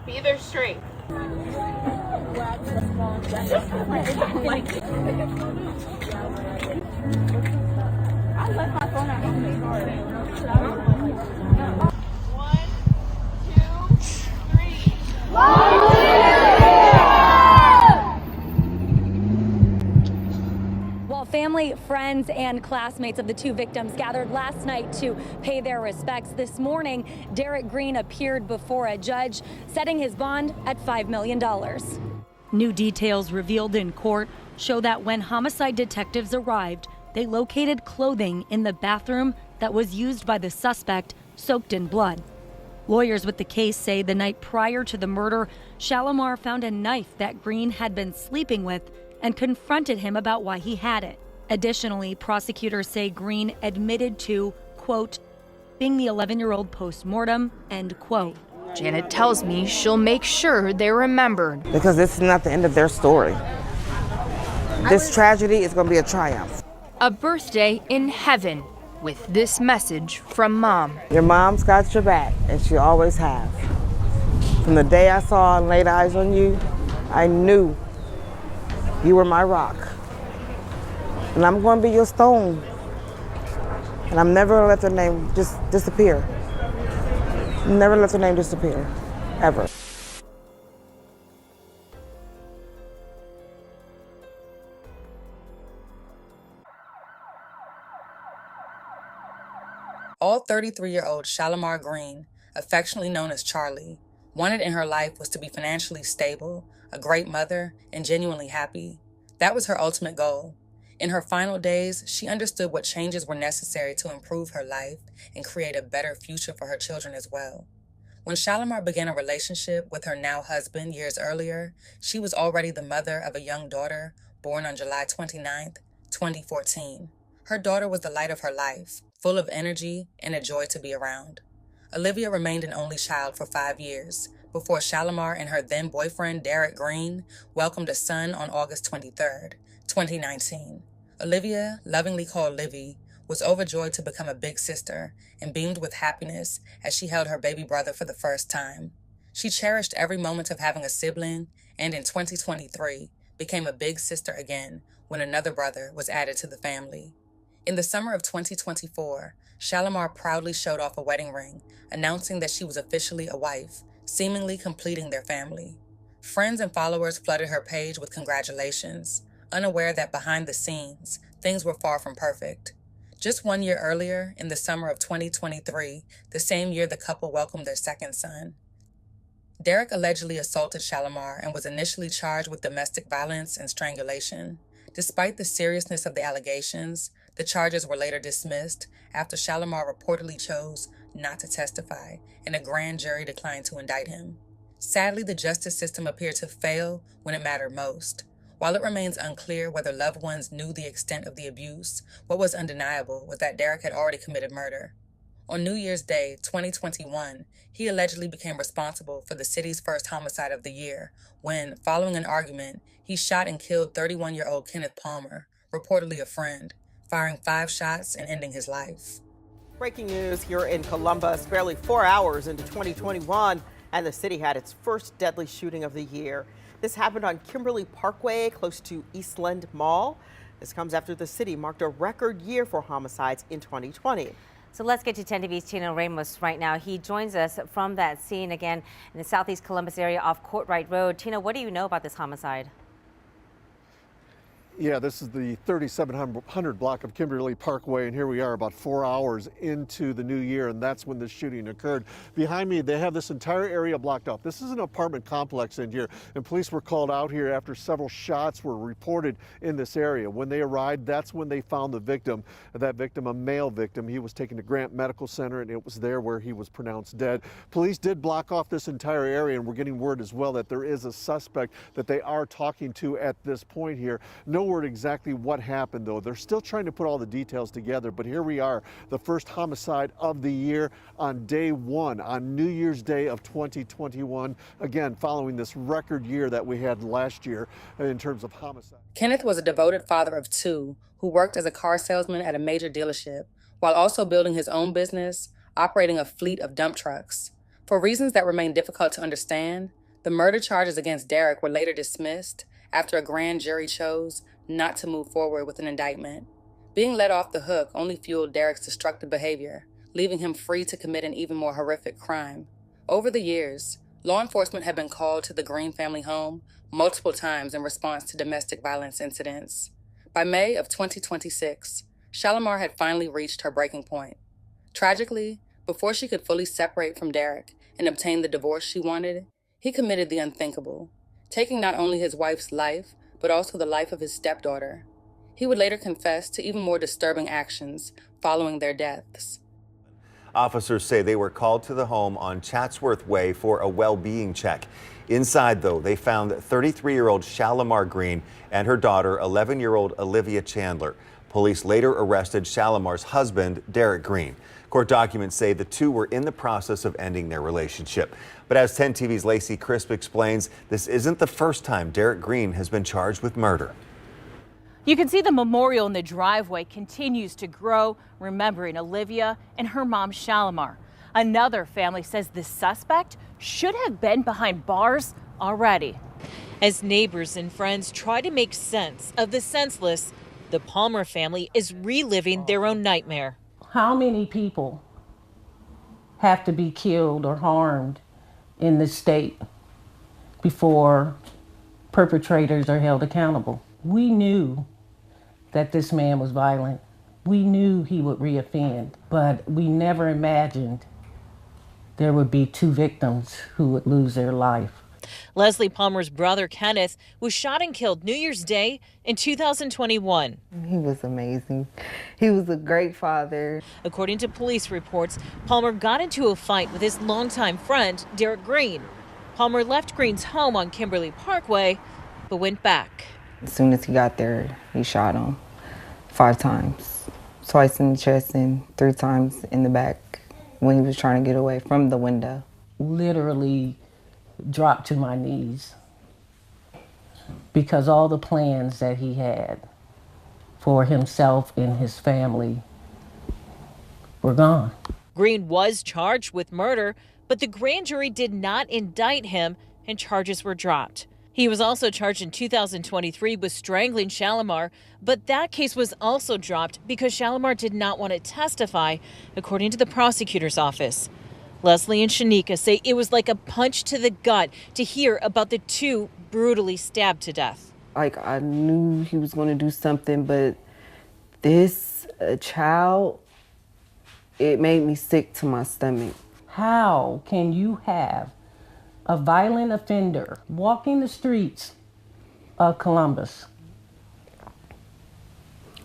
Be their strength. I left my phone at home. One, two, three. While family, friends, and classmates of the two victims gathered last night to pay their respects, this morning, Derek Green appeared before a judge, setting his bond at $5 million. New details revealed in court show that when homicide detectives arrived, they located clothing in the bathroom that was used by the suspect, soaked in blood. Lawyers with the case say the night prior to the murder, Shalimar found a knife that Green had been sleeping with and confronted him about why he had it. Additionally, prosecutors say Green admitted to, quote, being the 11-year-old post-mortem, end quote. Janet tells me she'll make sure they're remembered. Because this is not the end of their story. This tragedy is going to be a triumph. A birthday in heaven with this message from Mom. Your mom's got your back, and she always has. From the day I saw and laid eyes on you, I knew you were my rock. And I'm going to be your stone. And I'm never going to let their name just disappear. Never let their name disappear, ever. All 33-year-old Shalimar Green, affectionately known as Charlie, wanted in her life was to be financially stable, a great mother, and genuinely happy. That was her ultimate goal. In her final days, she understood what changes were necessary to improve her life and create a better future for her children as well. When Shalimar began a relationship with her now husband years earlier, she was already the mother of a young daughter born on July 29, 2014. Her daughter was the light of her life, full of energy and a joy to be around. Olivia remained an only child for 5 years before Shalimar and her then-boyfriend Derek Green welcomed a son on August 23, 2019. Olivia, lovingly called Livy, was overjoyed to become a big sister and beamed with happiness as she held her baby brother for the first time. She cherished every moment of having a sibling and in 2023 became a big sister again when another brother was added to the family. In the summer of 2024, Shalimar proudly showed off a wedding ring, announcing that she was officially a wife, seemingly completing their family. Friends and followers flooded her page with congratulations, unaware that behind the scenes, things were far from perfect. Just 1 year earlier, in the summer of 2023, the same year the couple welcomed their second son, Derek allegedly assaulted Shalimar and was initially charged with domestic violence and strangulation. Despite the seriousness of the allegations, the charges were later dismissed after Shalimar reportedly chose not to testify, and a grand jury declined to indict him. Sadly, the justice system appeared to fail when it mattered most. While it remains unclear whether loved ones knew the extent of the abuse, what was undeniable was that Derek had already committed murder. On New Year's Day, 2021, he allegedly became responsible for the city's first homicide of the year when, following an argument, he shot and killed 31-year-old Kenneth Palmer, reportedly a friend, firing 5 shots and ending his life. Breaking news here in Columbus, barely 4 hours into 2021, and the city had its first deadly shooting of the year. This happened on Kimberly Parkway, close to Eastland Mall. This comes after the city marked a record year for homicides in 2020. So let's get to 10 TV's Tino Ramos right now. He joins us from that scene again in the southeast Columbus area off Courtright Road. Tino, what do you know about this homicide? Yeah, this is the 3700 block of Kimberly Parkway, and here we are about 4 hours into the new year, and that's when this shooting occurred. Behind me, they have this entire area blocked off. This is an apartment complex in here, and police were called out here after several shots were reported in this area. When they arrived, that's when they found the victim. That victim, a male victim, he was taken to Grant Medical Center, and it was there where he was pronounced dead. Police did block off this entire area, and we're getting word as well that there is a suspect that they are talking to at this point here. No word exactly what happened, though. They're still trying to put all the details together, but here we are, the first homicide of the year on day one, on New Year's Day of 2021, again following this record year that we had last year in terms of homicide. Kenneth was a devoted father of 2 who worked as a car salesman at a major dealership while also building his own business, operating a fleet of dump trucks. For reasons that remain difficult to understand, the murder charges against Derek were later dismissed after a grand jury chose not to move forward with an indictment. Being let off the hook only fueled Derek's destructive behavior, leaving him free to commit an even more horrific crime. Over the years, law enforcement had been called to the Green family home multiple times in response to domestic violence incidents. By May of 2026, Shalimar had finally reached her breaking point. Tragically, before she could fully separate from Derek and obtain the divorce she wanted, he committed the unthinkable, taking not only his wife's life, but also the life of his stepdaughter. He would later confess to even more disturbing actions following their deaths. Officers say they were called to the home on Chatsworth Way for a well-being check. Inside, though, they found 33-year-old Shalimar Green and her daughter, 11-year-old Olivia Chandler. Police later arrested Shalimar's husband, Derek Green. Court documents say the two were in the process of ending their relationship. But as 10 TV's Lacey Crisp explains, this isn't the first time Derek Green has been charged with murder. You can see the memorial in the driveway continues to grow, remembering Olivia and her mom, Shalimar. Another family says the suspect should have been behind bars already. As neighbors and friends try to make sense of the senseless, the Palmer family is reliving their own nightmare. How many people have to be killed or harmed in this state before perpetrators are held accountable? We knew that this man was violent. We knew he would reoffend, but we never imagined there would be two victims who would lose their life. Leslie Palmer's brother, Kenneth, was shot and killed New Year's Day in 2021. He was amazing. He was a great father. According to police reports, Palmer got into a fight with his longtime friend, Derek Green. Palmer left Green's home on Kimberly Parkway, but went back. As soon as he got there, he shot him 5 times. Twice in the chest and 3 times in the back when he was trying to get away from the window. Literally dropped to my knees because all the plans that he had for himself and his family were gone. Green was charged with murder, but the grand jury did not indict him and charges were dropped. He was also charged in 2023 with strangling Shalimar, but that case was also dropped because Shalimar did not want to testify, according to the prosecutor's office. Leslie and Shanika say it was like a punch to the gut to hear about the two brutally stabbed to death. Like, I knew he was going to do something, but this, a child, it made me sick to my stomach. How can you have a violent offender walking the streets of Columbus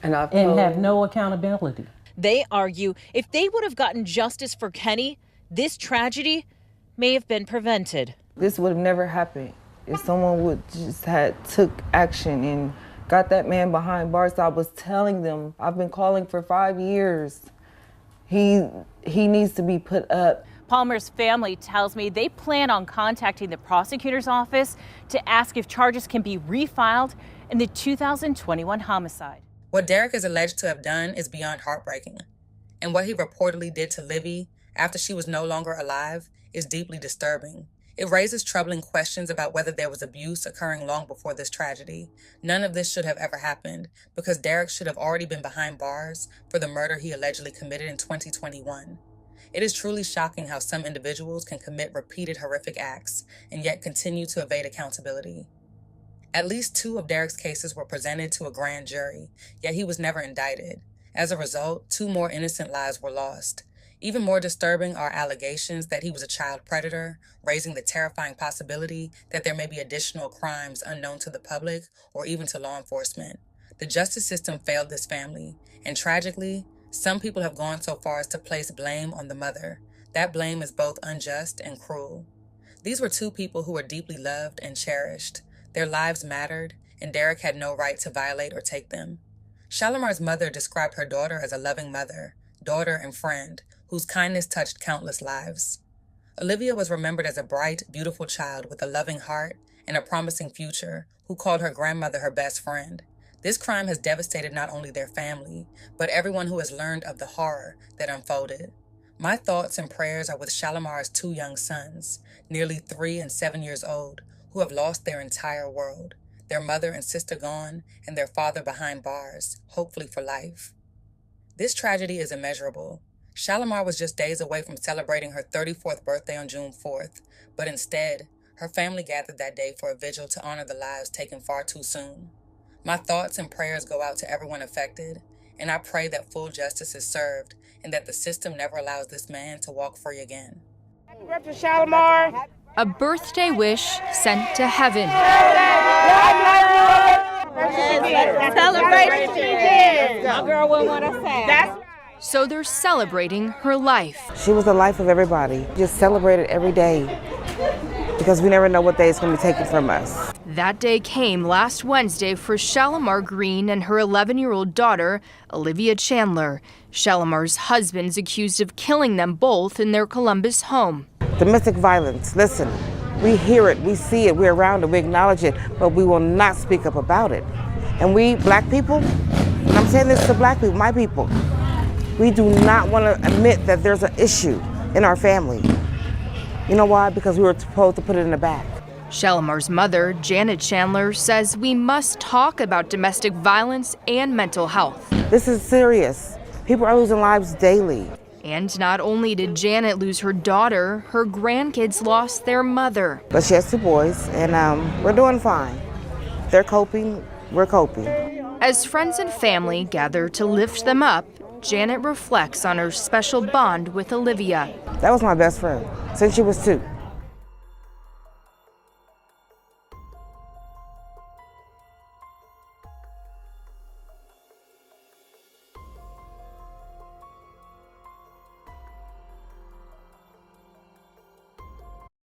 and have no accountability? They argue if they would have gotten justice for Kenny, this tragedy may have been prevented. This would have never happened if someone would just took action and got that man behind bars. I was telling them, I've been calling for 5 years. He needs to be put up. Palmer's family tells me they plan on contacting the prosecutor's office to ask if charges can be refiled in the 2021 homicide. What Derek is alleged to have done is beyond heartbreaking. And what he reportedly did to Livy after she was no longer alive is deeply disturbing. It raises troubling questions about whether there was abuse occurring long before this tragedy. None of this should have ever happened because Derek should have already been behind bars for the murder he allegedly committed in 2021. It is truly shocking how some individuals can commit repeated horrific acts and yet continue to evade accountability. At least 2 of Derek's cases were presented to a grand jury, yet he was never indicted. As a result, 2 more innocent lives were lost. Even more disturbing are allegations that he was a child predator, raising the terrifying possibility that there may be additional crimes unknown to the public or even to law enforcement. The justice system failed this family, and tragically, some people have gone so far as to place blame on the mother. That blame is both unjust and cruel. These were 2 people who were deeply loved and cherished. Their lives mattered, and Derek had no right to violate or take them. Shalimar's mother described her daughter as a loving mother, daughter, and friend, whose kindness touched countless lives. Olivia was remembered as a bright, beautiful child with a loving heart and a promising future, who called her grandmother her best friend. This crime has devastated not only their family, but everyone who has learned of the horror that unfolded. My thoughts and prayers are with Shalimar's 2 young sons, nearly 3 and 7 years old, who have lost their entire world, their mother and sister gone, and their father behind bars, hopefully for life. This tragedy is immeasurable. Shalimar was just days away from celebrating her 34th birthday on June 4th, but instead, her family gathered that day for a vigil to honor the lives taken far too soon. My thoughts and prayers go out to everyone affected, and I pray that full justice is served and that the system never allows this man to walk free again. Happy birthday, Shalimar. A birthday wish sent to heaven. Celebration. My girl wouldn't want us sad. So they're celebrating her life. She was the life of everybody. Just celebrate it every day because we never know what day it's going to be taken from us. That day came last Wednesday for Shalimar Green and her 11-year-old daughter, Olivia Chandler. Shalimar's husband's accused of killing them both in their Columbus home. Domestic violence, listen, we hear it, we see it, we're around it, we acknowledge it, but we will not speak up about it. And we, black people, and I'm saying this to black people, my people, we do not want to admit that there's an issue in our family. You know why? Because we were supposed to put it in the back. Shalimar's mother, Janet Chandler, says we must talk about domestic violence and mental health. This is serious. People are losing lives daily. And not only did Janet lose her daughter, her grandkids lost their mother. But she has 2 boys, and we're doing fine. They're coping, we're coping. As friends and family gather to lift them up, Janet reflects on her special bond with Olivia. That was my best friend since she was 2.